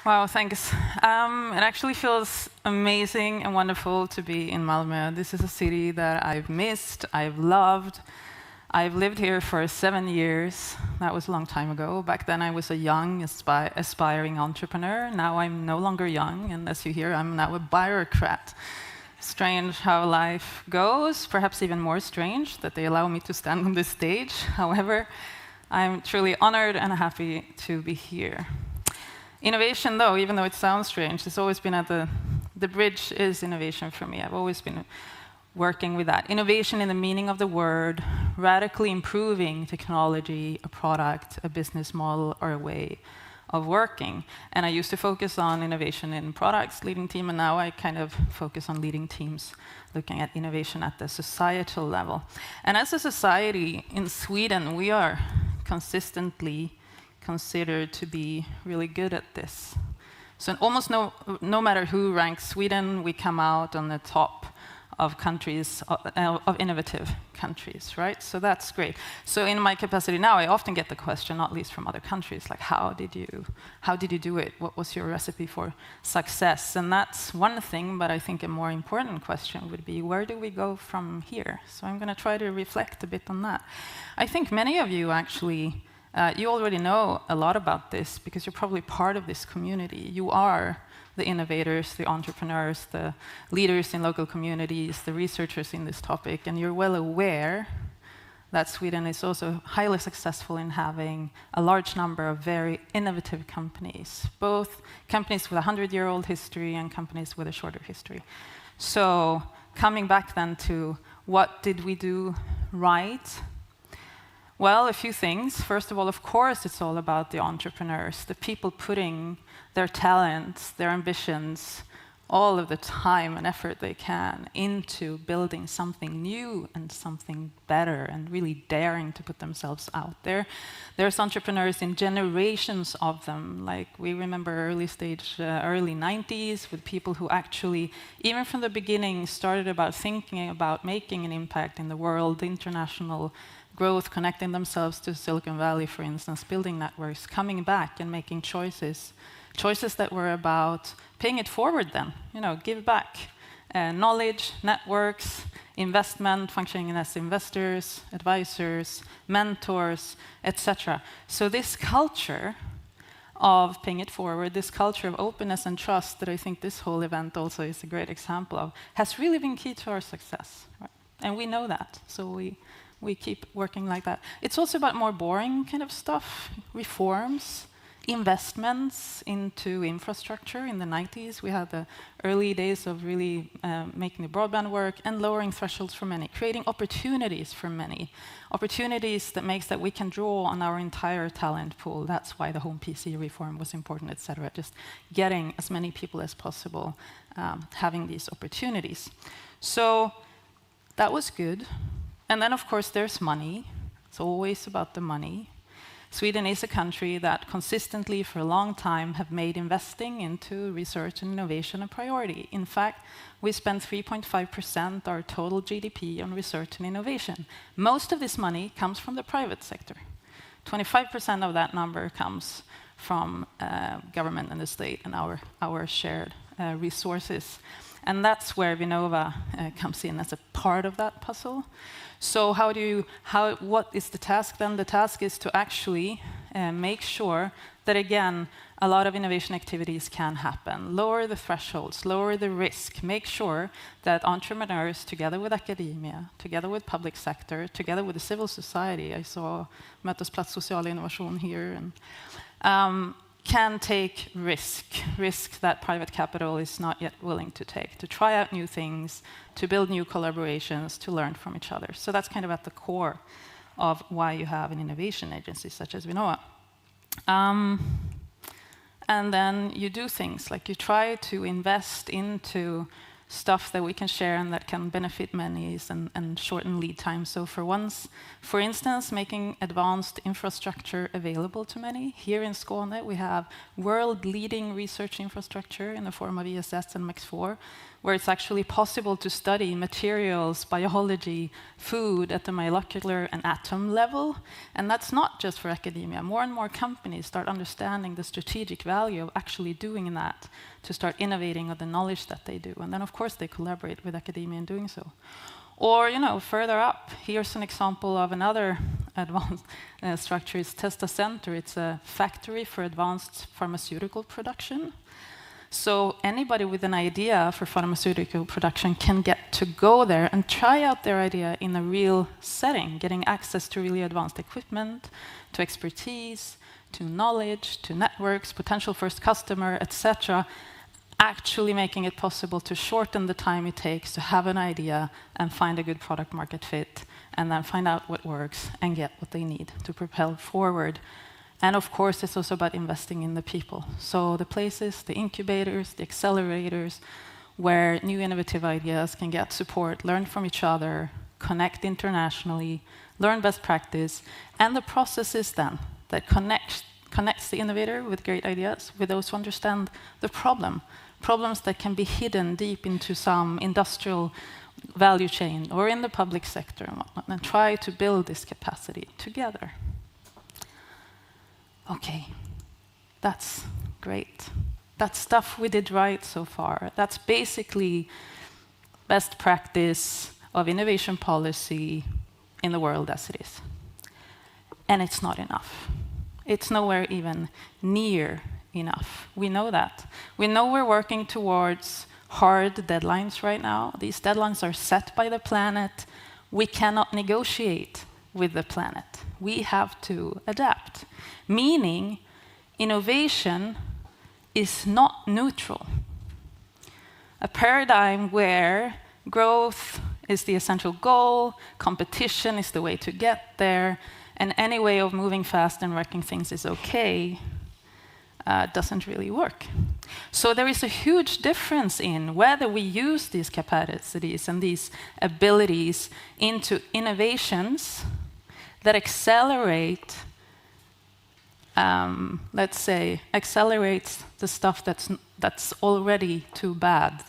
Wow, thanks. It actually feels amazing and wonderful to be in Malmö. This is a city that I've missed, I've loved. I've lived here for 7 years. That was a long time ago. Back then I was a young, aspiring entrepreneur. Now I'm no longer young, and as you hear, I'm now a bureaucrat. Strange how life goes, perhaps even more strange that they allow me to stand on this stage. However, I'm truly honored and happy to be here. Innovation, though, even though it sounds strange, it's always been at the bridge is innovation for me. I've always been working with that. Innovation in the meaning of the word, radically improving technology, a product, a business model, or a way of working. And I used to focus on innovation in products, leading team, and now I kind of focus on leading teams, looking at innovation at the societal level. And as a society in Sweden, we are consistently considered to be really good at this. So almost no matter who ranks Sweden, we come out on the top of countries, of innovative countries, right? So that's great. So in my capacity now, I often get the question, not least from other countries, like how did you do it? What was your recipe for success? And that's one thing, but I think a more important question would be, where do we go from here? So I'm going to try to reflect a bit on that. I think many of you actually you already know a lot about this because you're probably part of this community. You are the innovators, the entrepreneurs, the leaders in local communities, the researchers in this topic, and you're well aware that Sweden is also highly successful in having a large number of very innovative companies, both companies with a 100-year-old history and companies with a shorter history. So coming back then to what did we do right? Well, a few things. First of all, of course, it's all about the entrepreneurs, the people putting their talents, their ambitions, all of the time and effort they can into building something new and something better and really daring to put themselves out there. There's entrepreneurs in generations of them, like we remember early 90s with people who actually, even from the beginning, started about thinking about making an impact in the world, international growth, connecting themselves to Silicon Valley, for instance, building networks, coming back and making choices that were about paying it forward then, give back. Knowledge, networks, investment, functioning as investors, advisors, mentors, etc. So this culture of paying it forward, this culture of openness and trust that I think this whole event also is a great example of, has really been key to our success. Right? And we know that, so we keep working like that. It's also about more boring kind of stuff, reforms, investments into infrastructure. In the 90s, we had the early days of really making the broadband work and lowering thresholds for many, creating opportunities for many, opportunities that makes that we can draw on our entire talent pool. That's why the home PC reform was important, etc. Just getting as many people as possible having these opportunities. So that was good. And then, of course, there's money. It's always about the money. Sweden is a country that consistently, for a long time, have made investing into research and innovation a priority. In fact, we spend 3.5% our total GDP on research and innovation. Most of this money comes from the private sector. 25% of that number comes from government and the state and our shared resources. And that's where Vinnova comes in as a part of that puzzle. So what is the task then? The task is to actually make sure that, again, a lot of innovation activities can happen. Lower the thresholds, lower the risk, make sure that entrepreneurs, together with academia, together with public sector, together with the civil society, I saw Mötesplats Social Innovation here, and can take risk that private capital is not yet willing to take, to try out new things, to build new collaborations, to learn from each other. So that's kind of at the core of why you have an innovation agency such as Vinnova. And then you do things like you try to invest into stuff that we can share and that can benefit many and shorten lead time. So for instance, making advanced infrastructure available to many. Here in Skåne, we have world-leading research infrastructure in the form of ESS and MEX4, where it's actually possible to study materials, biology, food at the molecular and atom level. And that's not just for academia. More and more companies start understanding the strategic value of actually doing that to start innovating on the knowledge that they do. And then, of course, they collaborate with academia in doing so. Or, further up, here's an example of another advanced structure. It's Testa Center. It's a factory for advanced pharmaceutical production. So anybody with an idea for pharmaceutical production can get to go there and try out their idea in a real setting, getting access to really advanced equipment, to expertise, to knowledge, to networks, potential first customer, etc., actually making it possible to shorten the time it takes to have an idea and find a good product market fit, and then find out what works and get what they need to propel forward. And of course, it's also about investing in the people. So the places, the incubators, the accelerators, where new innovative ideas can get support, learn from each other, connect internationally, learn best practice, and the processes then that connects the innovator with great ideas with those who understand the problems that can be hidden deep into some industrial value chain or in the public sector and whatnot, and try to build this capacity together. Okay, that's great. That's stuff we did right so far. That's basically best practice of innovation policy in the world as it is. And it's not enough. It's nowhere even near enough. We know that. We know we're working towards hard deadlines right now. These deadlines are set by the planet. We cannot negotiate with the planet. We have to adapt. Meaning, innovation is not neutral. A paradigm where growth is the essential goal, competition is the way to get there, and any way of moving fast and wrecking things is okay, doesn't really work. So there is a huge difference in whether we use these capacities and these abilities into innovations that accelerate, let's say, accelerates the stuff that's already too bad.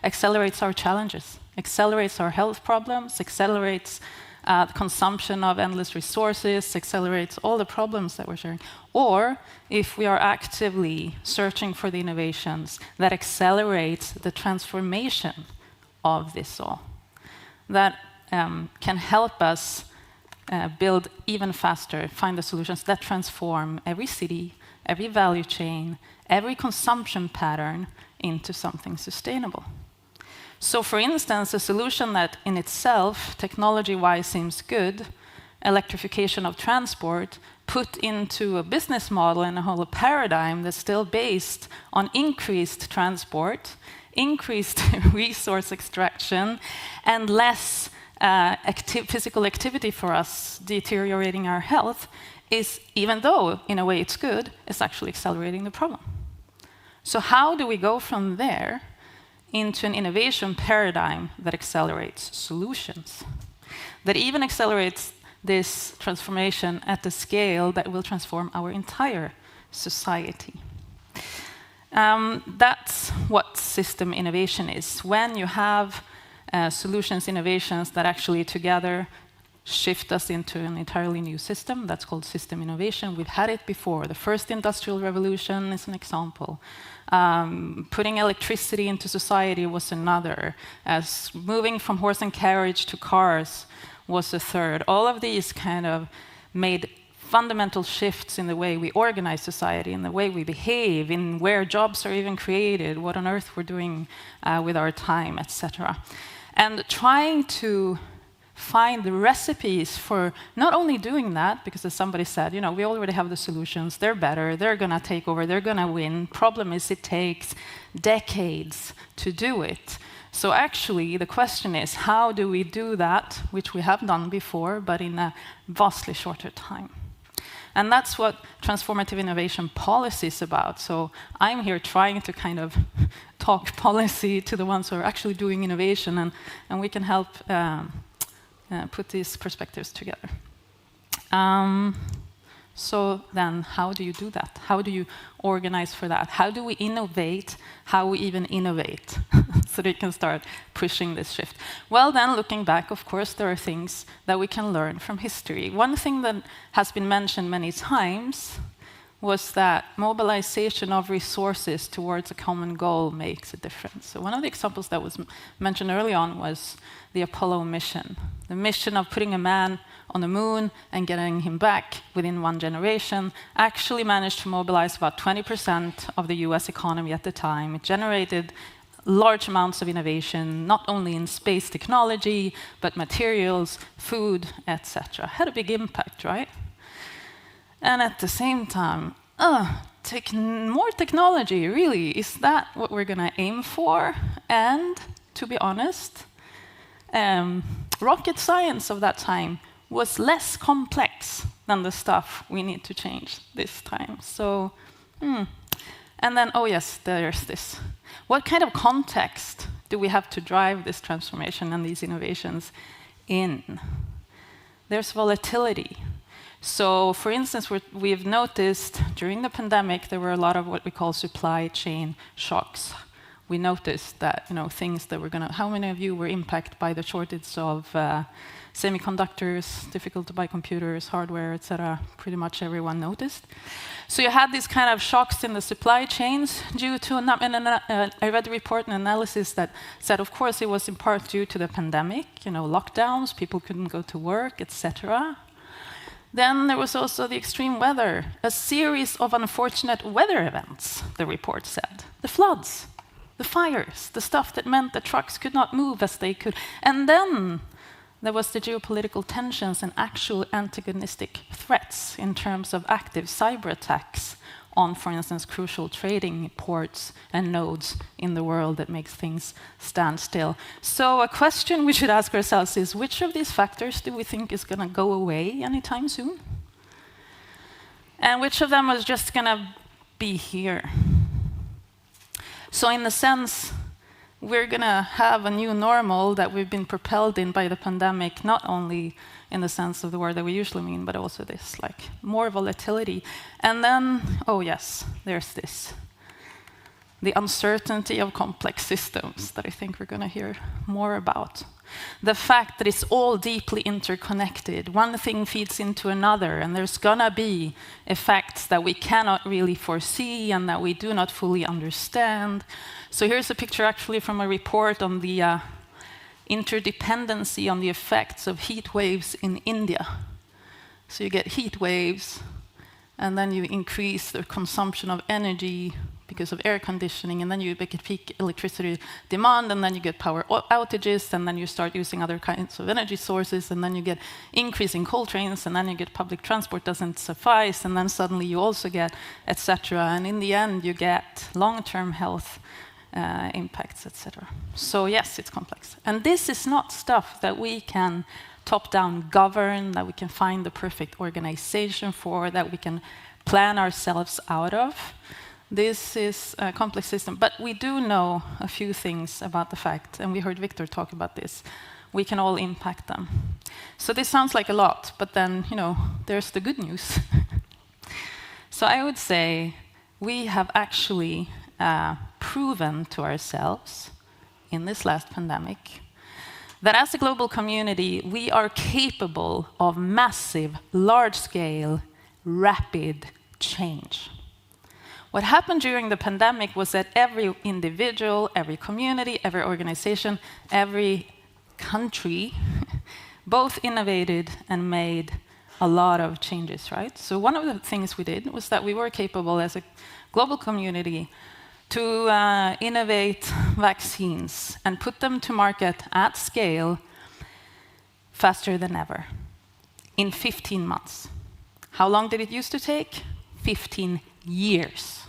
Accelerates our challenges, accelerates our health problems, accelerates the consumption of endless resources, accelerates all the problems that we're sharing. Or if we are actively searching for the innovations that accelerates the transformation of this all, that can help us build even faster, find the solutions that transform every city, every value chain, every consumption pattern into something sustainable. So for instance, a solution that in itself, technology-wise, seems good, electrification of transport, put into a business model and a whole paradigm that's still based on increased transport, increased resource extraction, and less physical activity for us, deteriorating our health, is, even though in a way it's good, it's actually accelerating the problem. So how do we go from there into an innovation paradigm that accelerates solutions, that even accelerates this transformation at the scale that will transform our entire society? That's what system innovation is. When you have solutions, innovations that actually together shift us into an entirely new system, that's called system innovation. We've had it before. The first industrial revolution is an example. Putting electricity into society was another. As moving from horse and carriage to cars was a third. All of these kind of made fundamental shifts in the way we organize society, in the way we behave, in where jobs are even created, what on earth we're doing with our time, etc. And trying to find the recipes for not only doing that, because as somebody said, we already have the solutions, they're better, they're going to take over, they're going to win. Problem is, it takes decades to do it. So actually, the question is, how do we do that, which we have done before, but in a vastly shorter time? And that's what transformative innovation policy is about. So I'm here trying to kind of talk policy to the ones who are actually doing innovation, and we can help put these perspectives together. So then, how do you do that? How do you organize for that? How do we innovate? How we even innovate so they can start pushing this shift? Well, then, looking back, of course, there are things that we can learn from history. One thing that has been mentioned many times was that mobilization of resources towards a common goal makes a difference. So one of the examples that was mentioned early on was the Apollo mission. The mission of putting a man on the moon and getting him back within one generation actually managed to mobilize about 20% of the US economy at the time. It generated large amounts of innovation, not only in space technology, but materials, food, etc. Had a big impact, right? And at the same time, more technology, really, is that what we're going to aim for? And to be honest, rocket science of that time was less complex than the stuff we need to change this time. So, and then, oh yes, there's this. What kind of context do we have to drive this transformation and these innovations in? There's volatility. So, for instance, we've noticed during the pandemic there were a lot of what we call supply chain shocks. We noticed that things that were how many of you were impacted by the shortage of semiconductors, difficult to buy computers, hardware, etc. Pretty much everyone noticed. So you had these kind of shocks in the supply chains due to, I read a report and analysis that said, of course, it was in part due to the pandemic, lockdowns, people couldn't go to work, etc. Then there was also the extreme weather, a series of unfortunate weather events, the report said. The floods, the fires, the stuff that meant the trucks could not move as they could. And then there was the geopolitical tensions and actual antagonistic threats in terms of active cyber attacks on, for instance, crucial trading ports and nodes in the world that makes things stand still. So a question we should ask ourselves is, which of these factors do we think is going to go away anytime soon? And which of them is just going to be here? So in a sense, we're going to have a new normal that we've been propelled in by the pandemic, not only in the sense of the word that we usually mean, but also this, more volatility. And then, oh yes, there's this. The uncertainty of complex systems that I think we're going to hear more about. The fact that it's all deeply interconnected. One thing feeds into another, and there's going to be effects that we cannot really foresee and that we do not fully understand. So here's a picture actually from a report on the interdependency on the effects of heat waves in India. So you get heat waves, and then you increase the consumption of energy because of air conditioning, and then you get peak electricity demand, and then you get power outages, and then you start using other kinds of energy sources, and then you get increasing coal trains, and then you get public transport doesn't suffice, and then suddenly you also get etc. And in the end, you get long-term health impacts, etc. So yes, it's complex. And this is not stuff that we can top-down govern, that we can find the perfect organization for, that we can plan ourselves out of. This is a complex system, but we do know a few things about the fact, and we heard Victor talk about this. We can all impact them. So this sounds like a lot, but then, there's the good news. So I would say we have actually proven to ourselves in this last pandemic that as a global community, we are capable of massive, large-scale, rapid change. What happened during the pandemic was that every individual, every community, every organization, every country both innovated and made a lot of changes, right? So one of the things we did was that we were capable as a global community to innovate vaccines and put them to market at scale faster than ever, in 15 months. How long did it used to take? 15 years.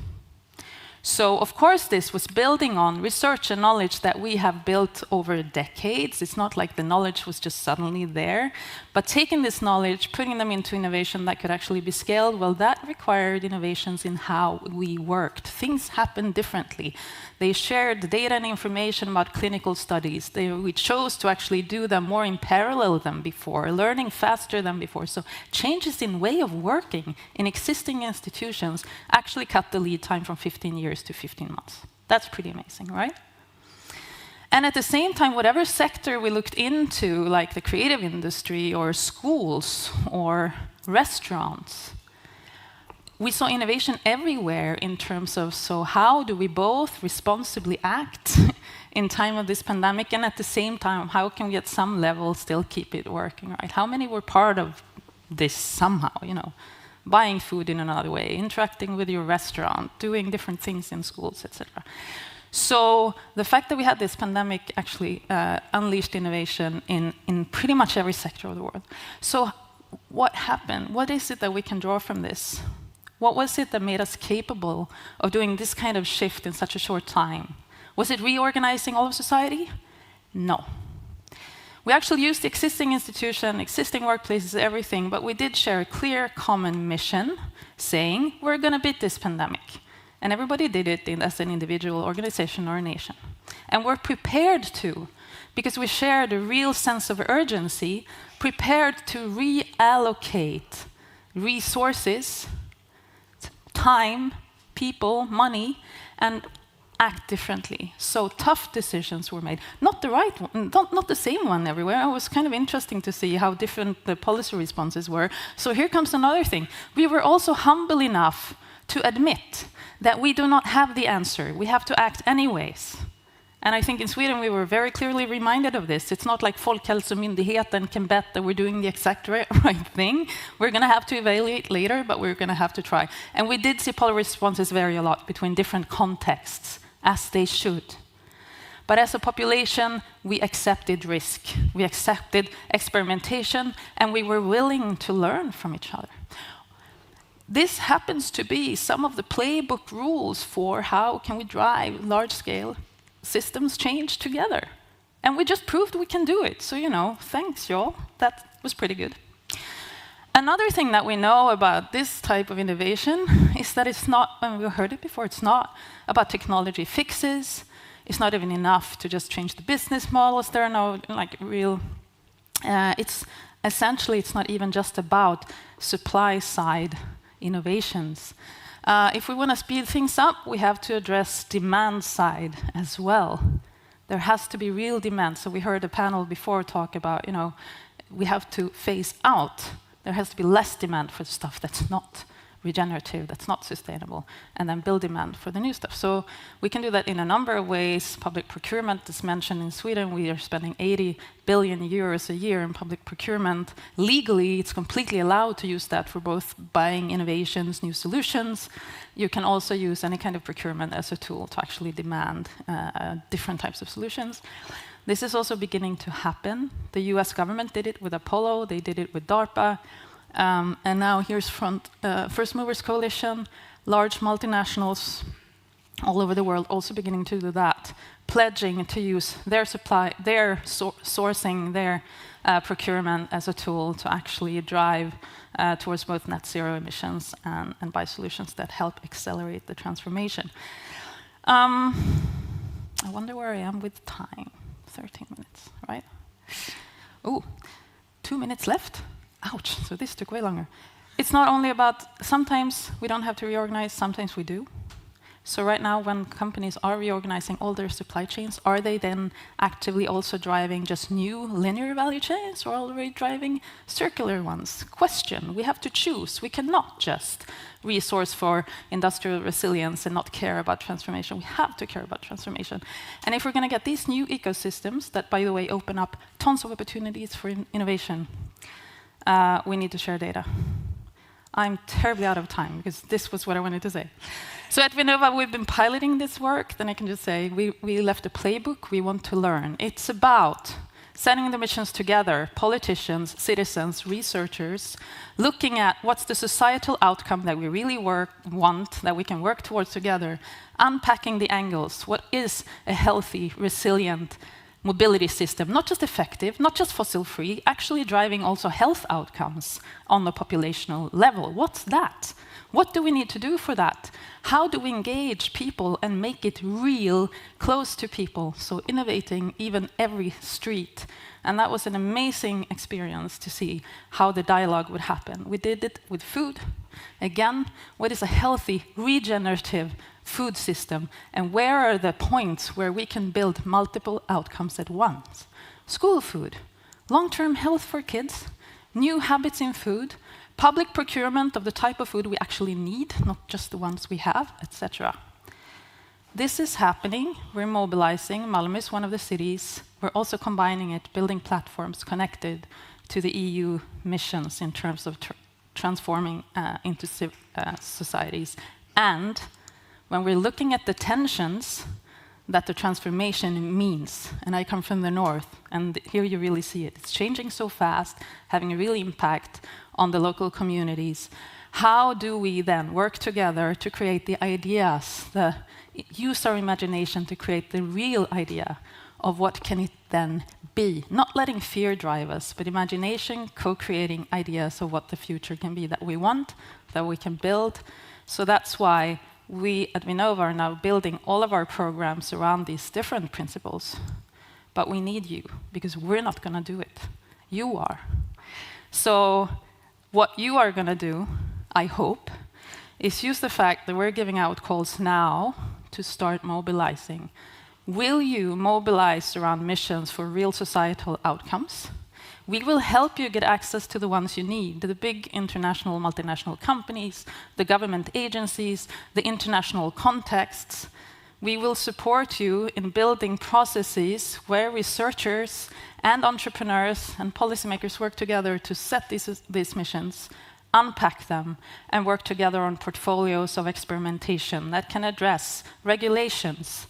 So, of course, this was building on research and knowledge that we have built over decades. It's not like the knowledge was just suddenly there. But taking this knowledge, putting them into innovation that could actually be scaled, well, that required innovations in how we worked. Things happened differently. They shared data and information about clinical studies. We chose to actually do them more in parallel than before, learning faster than before. So changes in way of working in existing institutions actually cut the lead time from 15 years to 15 months. That's pretty amazing, right? And at the same time, whatever sector we looked into, like the creative industry or schools or restaurants, we saw innovation everywhere in terms of, so how do we both responsibly act in time of this pandemic, and at the same time, how can we at some level still keep it working, right? How many were part of this somehow, you know? Buying food in another way, interacting with your restaurant, doing different things in schools, etc. So the fact that we had this pandemic actually unleashed innovation in pretty much every sector of the world. So what happened? What is it that we can draw from this? What was it that made us capable of doing this kind of shift in such a short time? Was it reorganizing all of society? No. We actually used the existing institution, existing workplaces, everything, but we did share a clear common mission saying, we're going to beat this pandemic. And everybody did it as an individual, organization, or a nation. And we're prepared to, because we shared a real sense of urgency, prepared to reallocate resources, time, people, money, and act differently. So tough decisions were made. Not the right one, not the same one everywhere. It was kind of interesting to see how different the policy responses were. So here comes another thing. We were also humble enough to admit that we do not have the answer. We have to act anyways. And I think in Sweden we were very clearly reminded of this. It's not like Folkhälsomyndigheten can bet that we're doing the exact right thing. We're going to have to evaluate later, but we're going to have to try. And we did see policy responses vary a lot between different contexts, as they should. But as a population, we accepted risk. We accepted experimentation, and we were willing to learn from each other. This happens to be some of the playbook rules for how can we drive large-scale systems change together. And we just proved we can do it. So, you know, thanks, y'all. That was pretty good. Another thing that we know about this type of innovation is that it's not, and we heard it before, it's not about technology fixes. It's not even enough to just change the business models. There are no like real, it's essentially, it's not even just about supply side innovations. If we want to speed things up, we have to address demand side as well. There has to be real demand. So we heard a panel before talk about, you know, we have to phase out. There has to be less demand for stuff that's not regenerative, that's not sustainable, and then build demand for the new stuff. So we can do that in a number of ways. Public procurement is mentioned in Sweden. We are spending 80 billion euros a year in public procurement. Legally, it's completely allowed to use that for both buying innovations, new solutions. You can also use any kind of procurement as a tool to actually demand different types of solutions. This is also beginning to happen. The US government did it with Apollo. They did it with DARPA. And now here's First Movers Coalition, large multinationals all over the world also beginning to do that, pledging to use their supply, their sourcing, their procurement as a tool to actually drive towards both net zero emissions and buy solutions that help accelerate the transformation. I wonder where I am with time. 13 minutes, right? Oh, 2 minutes left. Ouch, so this took way longer. It's not only about, sometimes we don't have to reorganize, sometimes we do. So right now, when companies are reorganizing all their supply chains, are they then actively also driving just new linear value chains, or are they driving circular ones? Question, we have to choose. We cannot just resource for industrial resilience and not care about transformation. We have to care about transformation. And if we're going to get these new ecosystems that, by the way, open up tons of opportunities for innovation, we need to share data. I'm terribly out of time, because this was what I wanted to say. So at Vinnova, we've been piloting this work. Then I can just say, we left a playbook. We want to learn. It's about setting the missions together, politicians, citizens, researchers, looking at what's the societal outcome that we really want, that we can work towards together, unpacking the angles. What is a healthy, resilient mobility system? Not just effective, not just fossil-free, actually driving also health outcomes on the populational level. What's that? What do we need to do for that? How do we engage people and make it real, close to people? So innovating even every street. And that was an amazing experience to see how the dialogue would happen. We did it with food. Again, what is a healthy, regenerative food system? And where are the points where we can build multiple outcomes at once? School food, long-term health for kids, new habits in food, public procurement of the type of food we actually need, not just the ones we have, etc. This is happening. We're mobilizing. Malmö is one of the cities. We're also combining it, building platforms connected to the EU missions in terms of transforming into societies. And when we're looking at the tensions that the transformation means, and I come from the north, and here you really see it. It's changing so fast, having a real impact on the local communities. How do we then work together to create the ideas, use our imagination to create the real idea of what can it then be? Not letting fear drive us, but imagination, co-creating ideas of what the future can be that we want, that we can build. So that's why we at Vinnova are now building all of our programs around these different principles. But we need you, because we're not going to do it. You are. So what you are going to do, I hope, is use the fact that we're giving out calls now to start mobilizing. Will you mobilize around missions for real societal outcomes? We will help you get access to the ones you need, the big international, multinational companies, the government agencies, the international contexts. We will support you in building processes where researchers and entrepreneurs and policymakers work together to set these missions, unpack them, and work together on portfolios of experimentation that can address regulations,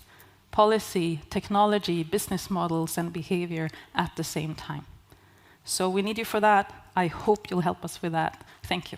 policy, technology, business models, and behavior at the same time. So we need you for that. I hope you'll help us with that. Thank you.